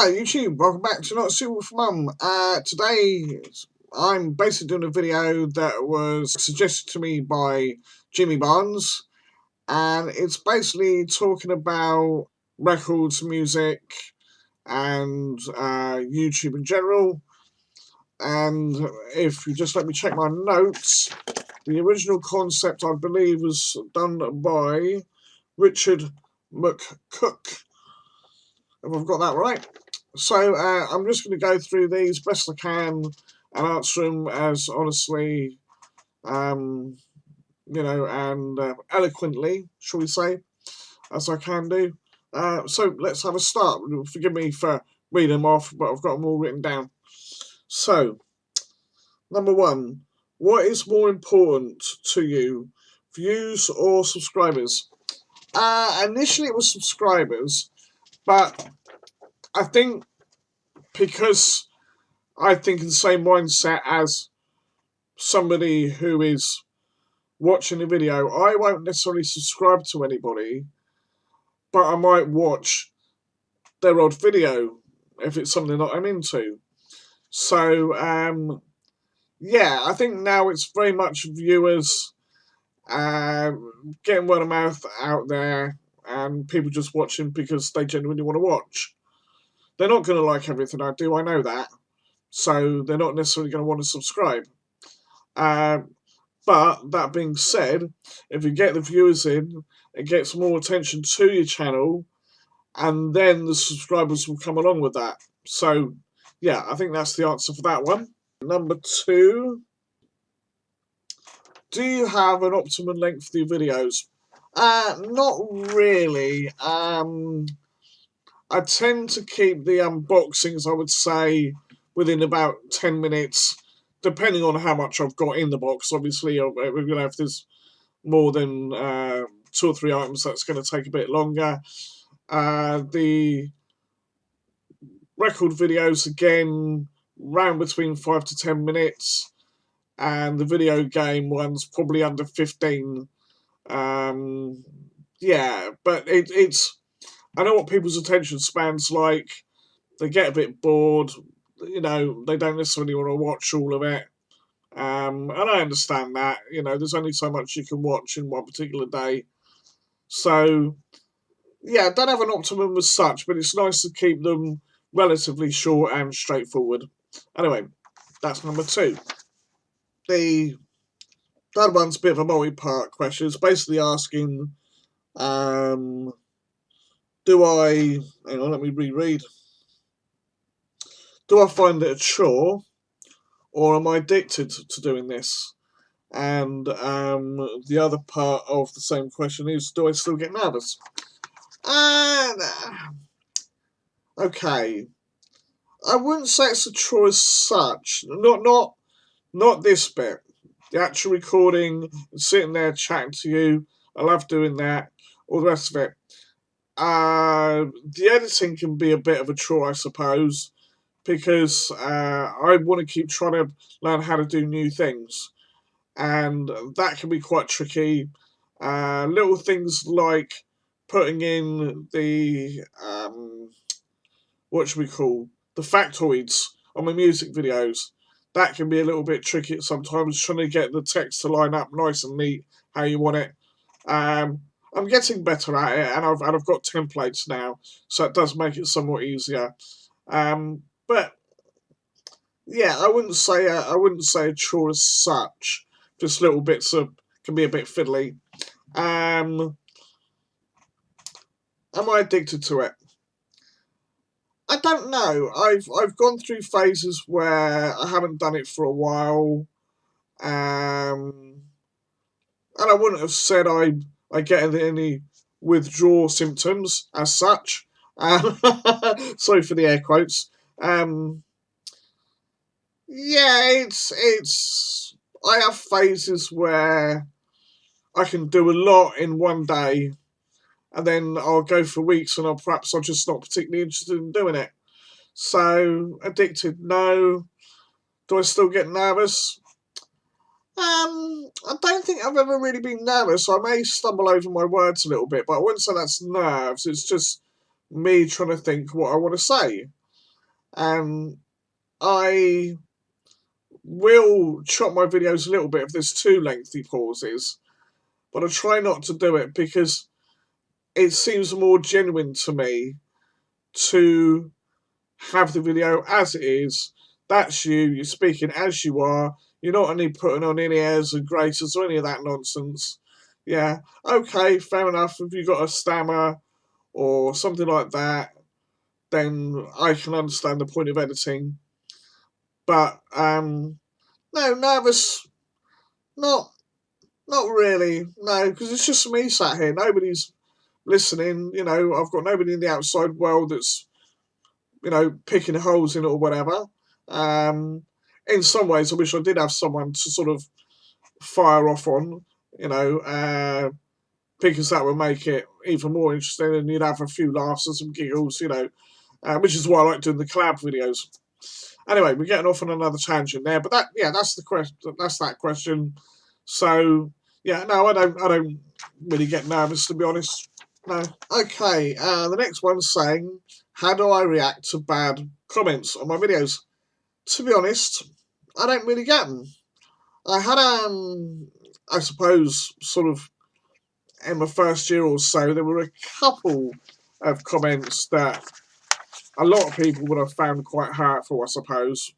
Hello YouTube, welcome back to Not Suitable for Mum. Today I'm basically doing a video that was suggested to me by Jimmy Barnes, and it's basically talking about records, music, and YouTube in general. And if you just let me check my notes, the original concept I believe was done by Richard McCook, if I've got that right. So I'm just going to go through these best I can and answer them as honestly, and eloquently, shall we say, as I can do. So let's have a start. Forgive me for reading them off, but I've got them all written down. So, number one, what is more important to you, views or subscribers? Initially it was subscribers, but I think because I think in the same mindset as somebody who is watching a video, I won't necessarily subscribe to anybody, but I might watch their odd video if it's something that I'm into. So, yeah, I think now it's very much viewers getting word of mouth out there and people just watching because they genuinely want to watch. They're not going to like everything I do, I know that. So they're not necessarily going to want to subscribe. But that being said, if you get the viewers in, it gets more attention to your channel, and then the subscribers will come along with that. So, yeah, I think that's the answer for that one. Number two, do you have an optimum length for your videos? Not really. I tend to keep the unboxings, I would say, within about 10 minutes, depending on how much I've got in the box. Obviously, if there's more than 2 or 3 items, that's going to take a bit longer. The record videos, again, round between 5 to 10 minutes, and the video game ones probably under 15. Yeah, but it's... I know what people's attention span's like. They get a bit bored. You know, they don't necessarily want to watch all of it. And I understand that. You know, there's only so much you can watch in one particular day. So, yeah, I don't have an optimum as such, but it's nice to keep them relatively short and straightforward. Anyway, that's number two. The third one's a bit of a multi-part question. It's basically asking, do I... Hang on, let me reread. Do I find it a chore, or am I addicted to doing this? And the other part of the same question is, do I still get nervous? Okay, I wouldn't say it's a chore as such. Not this bit. The actual recording, sitting there chatting to you. I love doing that. All the rest of it. The editing can be a bit of a chore, I suppose, because I want to keep trying to learn how to do new things, and that can be quite tricky. Little things like putting in the the factoids on my music videos. That can be a little bit tricky sometimes, trying to get the text to line up nice and neat how you want it. I'm getting better at it, and I've got templates now, so it does make it somewhat easier. But yeah, I wouldn't say a chore as such. Just little bits can be a bit fiddly. Am I addicted to it? I don't know. I've gone through phases where I haven't done it for a while, and I wouldn't have said I get any withdrawal symptoms as such. Sorry for the air quotes. Yeah, it's. I have phases where I can do a lot in one day, and then I'll go for weeks, and I'm just not particularly interested in doing it. So addicted, no. Do I still get nervous? I don't think I've ever really been nervous. I may stumble over my words a little bit, but I wouldn't say that's nerves. It's just me trying to think what I want to say. and I will chop my videos a little bit if there's too lengthy pauses, but I try not to do it because it seems more genuine to me to have the video as it is. That's you're speaking as you are. You're not only putting on any airs and graces or any of that nonsense. Yeah, okay, fair enough. If you've got a stammer or something like that, then I can understand the point of editing. But no, nervous, not not really. No, because it's just me sat here. Nobody's listening. I've got nobody in the outside world that's picking holes in it or whatever. Um, in some ways, I wish I did have someone to sort of fire off on, because that would make it even more interesting, and you'd have a few laughs and some giggles, which is why I like doing the collab videos. Anyway, we're getting off on another tangent there, but that's the question. That's that question. So yeah, no, I don't really get nervous, to be honest. No. Okay, the next one's saying, how do I react to bad comments on my videos? To be honest, I don't really get them. I had, I suppose, sort of in my first year or so, there were a couple of comments that a lot of people would have found quite hurtful, I suppose.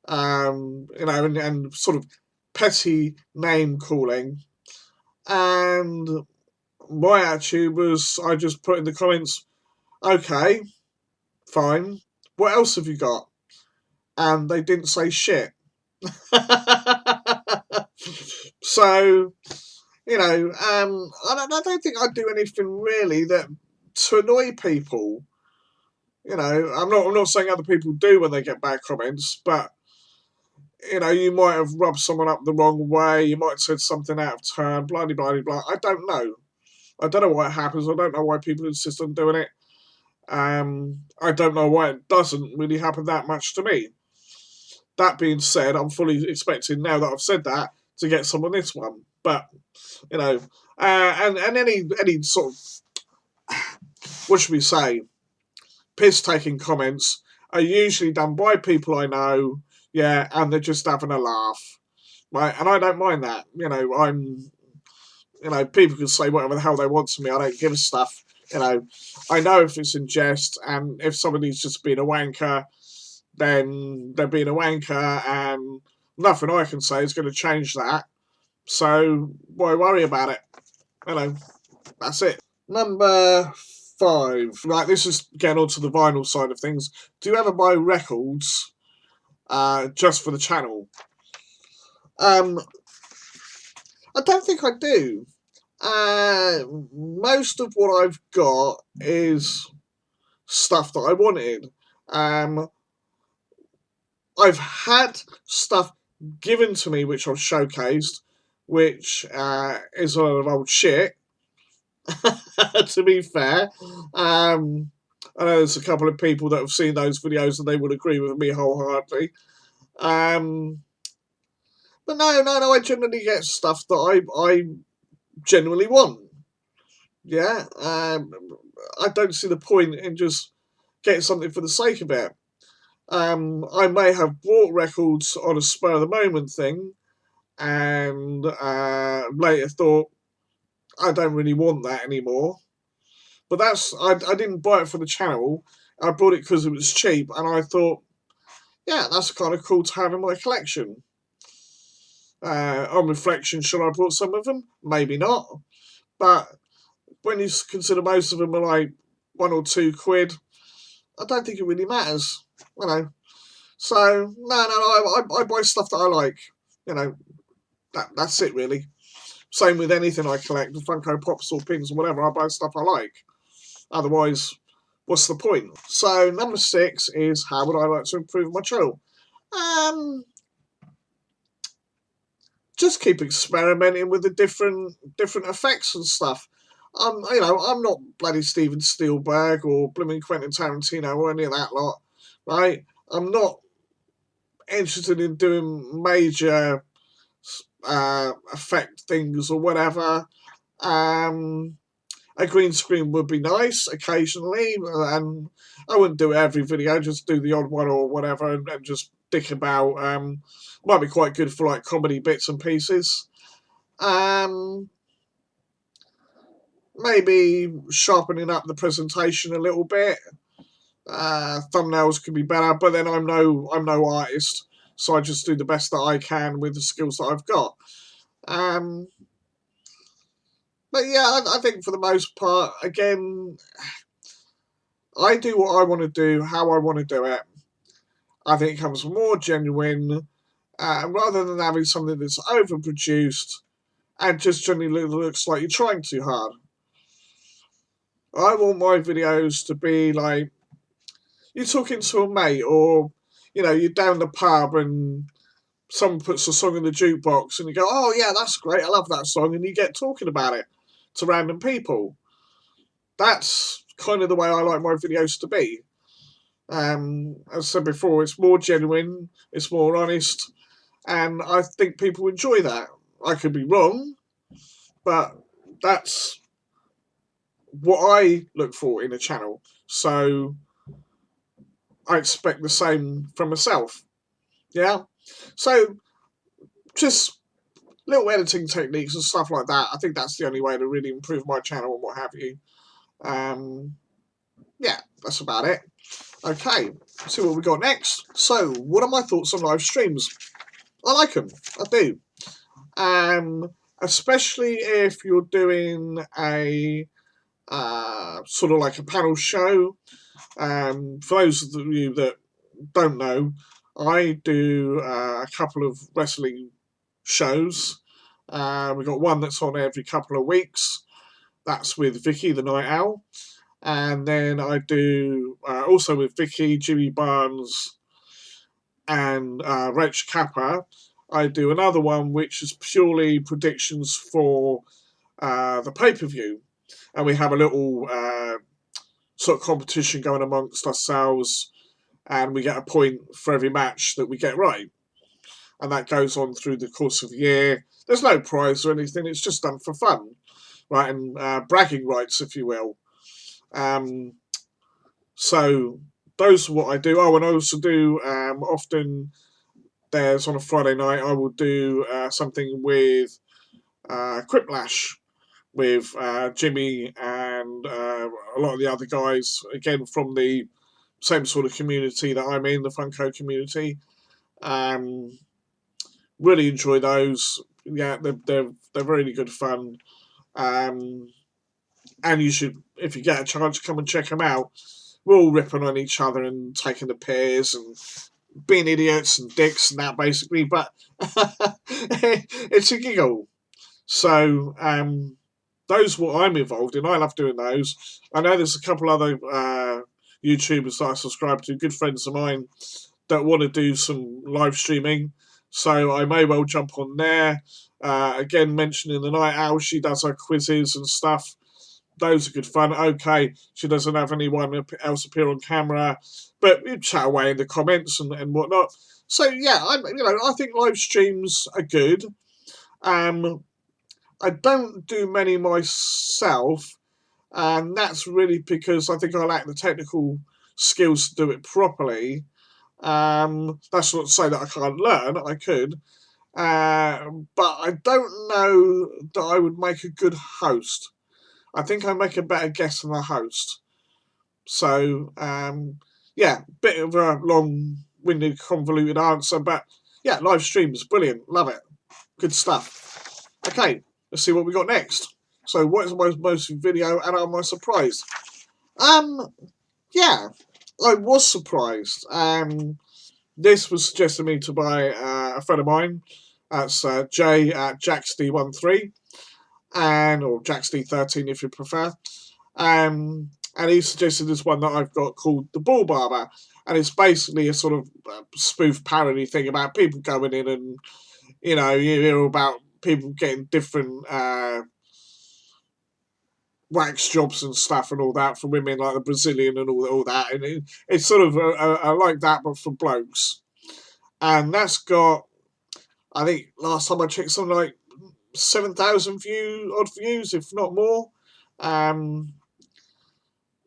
And sort of petty name calling. And my attitude was, I just put in the comments, okay, fine. What else have you got? And they didn't say shit. So, I don't think I'd do anything really that to annoy people. I'm not saying other people do when they get bad comments, but you might have rubbed someone up the wrong way. You might have said something out of turn. Blah blah blah blah. I don't know. I don't know why it happens. I don't know why people insist on doing it. I don't know why it doesn't really happen that much to me. That being said, I'm fully expecting, now that I've said that, to get some on this one. But and any sort of, what should we say, piss taking comments are usually done by people I know. Yeah, and they're just having a laugh, right? And I don't mind that. People can say whatever the hell they want to me. I don't give a stuff. I know if it's in jest, and if somebody's just being a wanker, then they're being a wanker, and nothing I can say is going to change that. So why worry about it? That's it. Number 5. Right, this is getting onto the vinyl side of things. Do you ever buy records just for the channel? I don't think I do. Most of what I've got is stuff that I wanted. I've had stuff given to me which I've showcased, which is a lot of old shit. To be fair, I know there's a couple of people that have seen those videos and they would agree with me wholeheartedly. But no, I generally get stuff that I genuinely want. Yeah, I don't see the point in just getting something for the sake of it. I may have bought records on a spur of the moment thing, and later thought, I don't really want that anymore. But I didn't buy it for the channel. I bought it because it was cheap, and I thought, yeah, that's kind of cool to have in my collection. On reflection, should I have bought some of them? Maybe not. But when you consider most of them are like £1 or £2, I don't think it really matters. So no, I buy stuff that I like. That's it really. Same with anything I collect, Funko Pops or pins or whatever. I buy stuff I like. Otherwise, what's the point? So number 6 is, how would I like to improve my channel? Just keep experimenting with the different effects and stuff. I'm not bloody Steven Spielberg or blooming Quentin Tarantino or any of that lot, right? I'm not interested in doing major effect things or whatever. A green screen would be nice occasionally, and I wouldn't do every video, just do the odd one or whatever, and just dick about. Might be quite good for like comedy bits and pieces. Maybe sharpening up the presentation a little bit. Thumbnails could be better, but then I'm no artist, so I just do the best that I can with the skills that I've got. But yeah, I think for the most part, again, I do what I want to do, how I want to do it. I think it comes more genuine, rather than having something that's overproduced and just generally looks like you're trying too hard. I want my videos to be like you're talking to a mate, or you're down the pub and someone puts a song in the jukebox and you go, "Oh yeah, that's great, I love that song," and you get talking about it to random people. That's kind of the way I like my videos to be. As I said before, it's more genuine, it's more honest, and I think people enjoy that. I could be wrong, but that's what I look for in a channel. So I expect the same from myself. Yeah. So just little editing techniques and stuff like that. I think that's the only way to really improve my channel and what have you. Yeah, that's about it. Okay, let's see what we got next. So, what are my thoughts on live streams? I like them. I do. Especially if you're doing a sort of like a panel show. For those of you that don't know, I do a couple of wrestling shows. We've got one that's on every couple of weeks. That's with Vicky, the Night Owl. And then I do also with Vicky, Jimmy Barnes, and Rach Kappa. I do another one which is purely predictions for the pay-per-view. And we have a little sort of competition going amongst ourselves, and we get a point for every match that we get right. And that goes on through the course of the year. There's no prize or anything, it's just done for fun, right? And bragging rights, if you will. So those are what I do. Oh, and I also do often. There's on a Friday night I will do something with Quiplash with Jimmy and a lot of the other guys, again from the same sort of community that I'm in, the Funko community. Really enjoy those. Yeah, they're really good fun. And you should, if you get a chance, come and check them out. We're all ripping on each other and taking the piss and being idiots and dicks and that basically, but it's a giggle. So those are what I'm involved in. I love doing those. I know there's a couple other YouTubers that I subscribe to, good friends of mine, that want to do some live streaming. So I may well jump on there. Again, mentioning the Night Owl, she does her quizzes and stuff. Those are good fun. Okay, she doesn't have anyone else appear on camera, but you chat away in the comments and whatnot. So yeah, I think live streams are good. I don't do many myself, and that's really because I think I lack the technical skills to do it properly. That's not to say that I can't learn. I could, but I don't know that I would make a good host. I think I make a better guest than a host. So, yeah, bit of a long-winded, convoluted answer, but yeah, live streams, brilliant, love it, good stuff. Okay, let's see what we got next. So, what is the most video, and am I surprised? Yeah, I was surprised. This was suggested to me to by a friend of mine. That's Jay at JaxD13, or JaxD13 if you prefer. And he suggested this one that I've got called The Ball Barber. And it's basically a sort of spoof parody thing about people going in and, you hear about people getting different wax jobs and stuff and all that for women, like the Brazilian and all that. And it's sort of like that, but for blokes. And that's got, I think last time I checked, something like 7,000 views, if not more.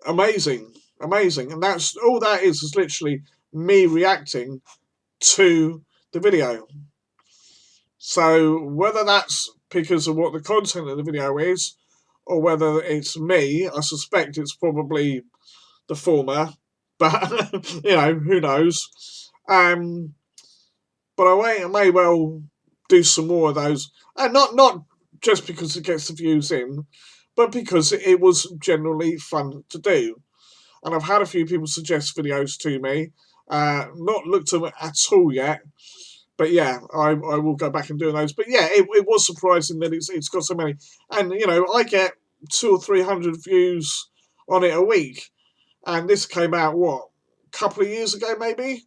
Amazing, amazing. And that's all that is literally me reacting to the video. So whether that's because of what the content of the video is, or whether it's me, I suspect it's probably the former, but you know, who knows. But I may well do some more of those, and not just because it gets the views in, but because it was generally fun to do. And I've had a few people suggest videos to me. Not looked at them at all yet, but yeah, I will go back and do those. But yeah, it was surprising that it's got so many, and you know, I get 200 or 300 views on it a week, and this came out what, a couple of years ago maybe.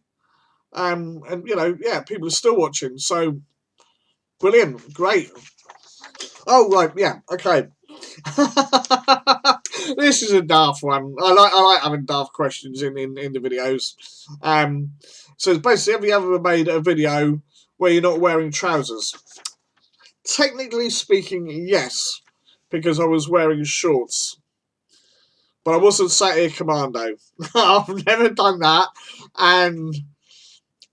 And you know, yeah, people are still watching, so brilliant, great. Oh right, yeah, okay. This is a daft one. I like having daft questions in the videos. So it's basically, have you ever made a video where you're not wearing trousers? Technically speaking, yes, because I was wearing shorts. But I wasn't sat here commando. I've never done that, and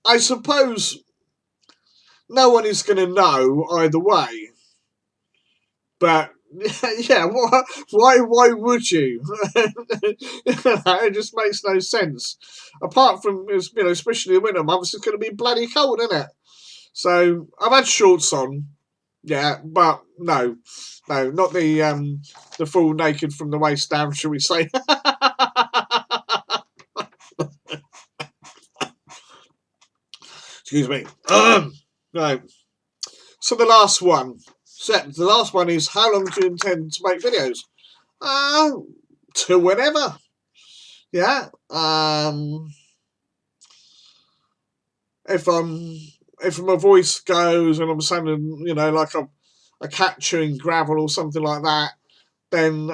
I suppose no one is going to know either way. But yeah, why would you? It just makes no sense. Apart from, you know, especially the winter months, it's going to be bloody cold, isn't it? So I've had shorts on, yeah, but no, not the full naked from the waist down, shall we say? Excuse me. Right. So the last one. So the last one is, how long do you intend to make videos? Till whenever. Yeah. If my voice goes and I'm sounding, you know, like a cat chewing gravel or something like that, then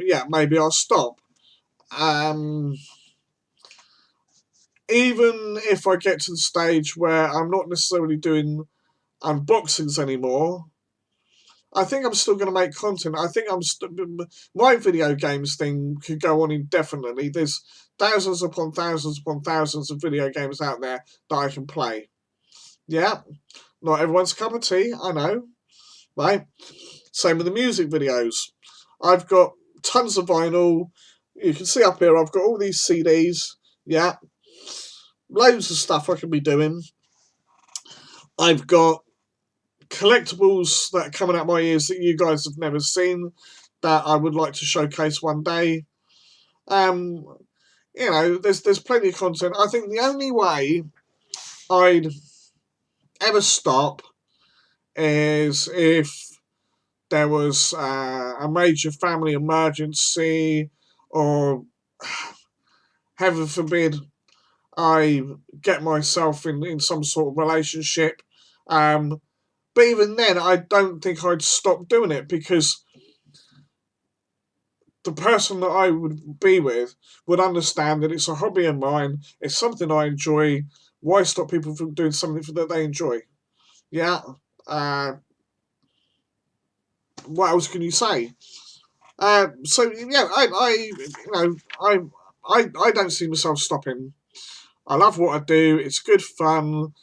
yeah, maybe I'll stop. Even if I get to the stage where I'm not necessarily doing unboxings anymore, I think I'm still going to make content. I think my video games thing could go on indefinitely. There's thousands upon thousands of video games out there that I can play. Yeah, not everyone's cup of tea, I know, right? Same with the music videos. I've got tons of vinyl. You can see up here, I've got all these CDs. Yeah, loads of stuff I can be doing. I've got collectibles that are coming out my ears that you guys have never seen that I would like to showcase one day. You know, there's plenty of content. I think the only way I'd ever stop is if there was a major family emergency, or heaven forbid I get myself in some sort of relationship. But even then, I don't think I'd stop doing it, because the person that I would be with would understand that it's a hobby of mine, it's something I enjoy. Why stop people from doing something that they enjoy? Yeah. What else can you say? So yeah, I don't see myself stopping. I love what I do. It's good fun.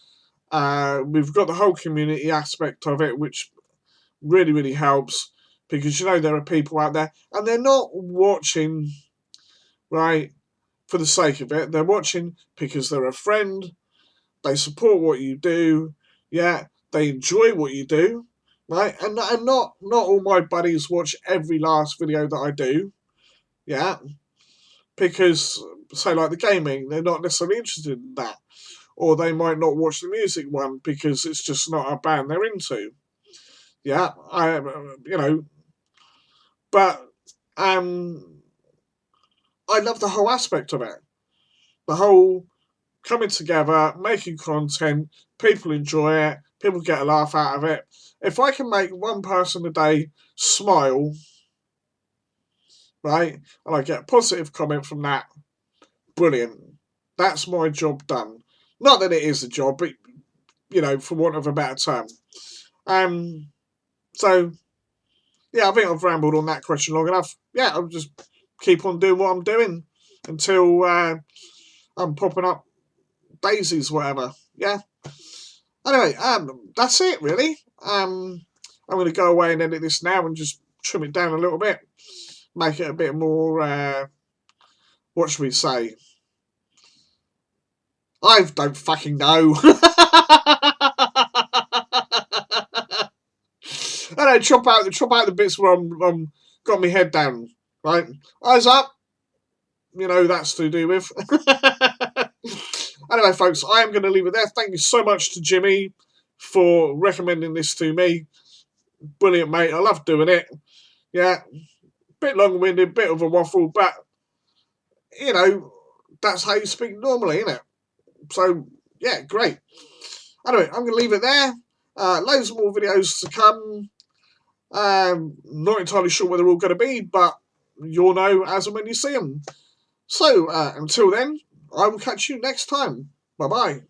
We've got the whole community aspect of it, which really helps, because you know there are people out there and they're not watching, right, for the sake of it. They're watching because they're a friend. They support what you do. Yeah, they enjoy what you do, right? And not all my buddies watch every last video that I do. Yeah, because say like the gaming, they're not necessarily interested in that, or they might not watch the music one because it's just not a band they're into. Yeah, you know, but I love the whole aspect of it. The whole coming together, making content, people enjoy it, people get a laugh out of it. If I can make one person a day smile, right, and I get a positive comment from that, brilliant. That's my job done. Not that it is a job, but you know, for want of a better term. So yeah, I think I've rambled on that question long enough. Yeah, I'll just keep on doing what I'm doing until I'm popping up daisies, whatever. Yeah. Anyway, that's it really. I'm going to go away and edit this now and just trim it down a little bit, make it a bit more. What should we say? I don't fucking know. I know, chop out the bits where I'm got my head down, right? Eyes up. You know, that's to do with. Anyway, folks, I am going to leave it there. Thank you so much to Jimmy for recommending this to me. Brilliant, mate. I love doing it. Yeah, bit long-winded, bit of a waffle, but you know, that's how you speak normally, isn't it? So yeah, great. Anyway, I'm going to leave it there. Loads more videos to come. Not entirely sure where they're all going to be, but you'll know as and when you see them. So until then, I will catch you next time. Bye bye.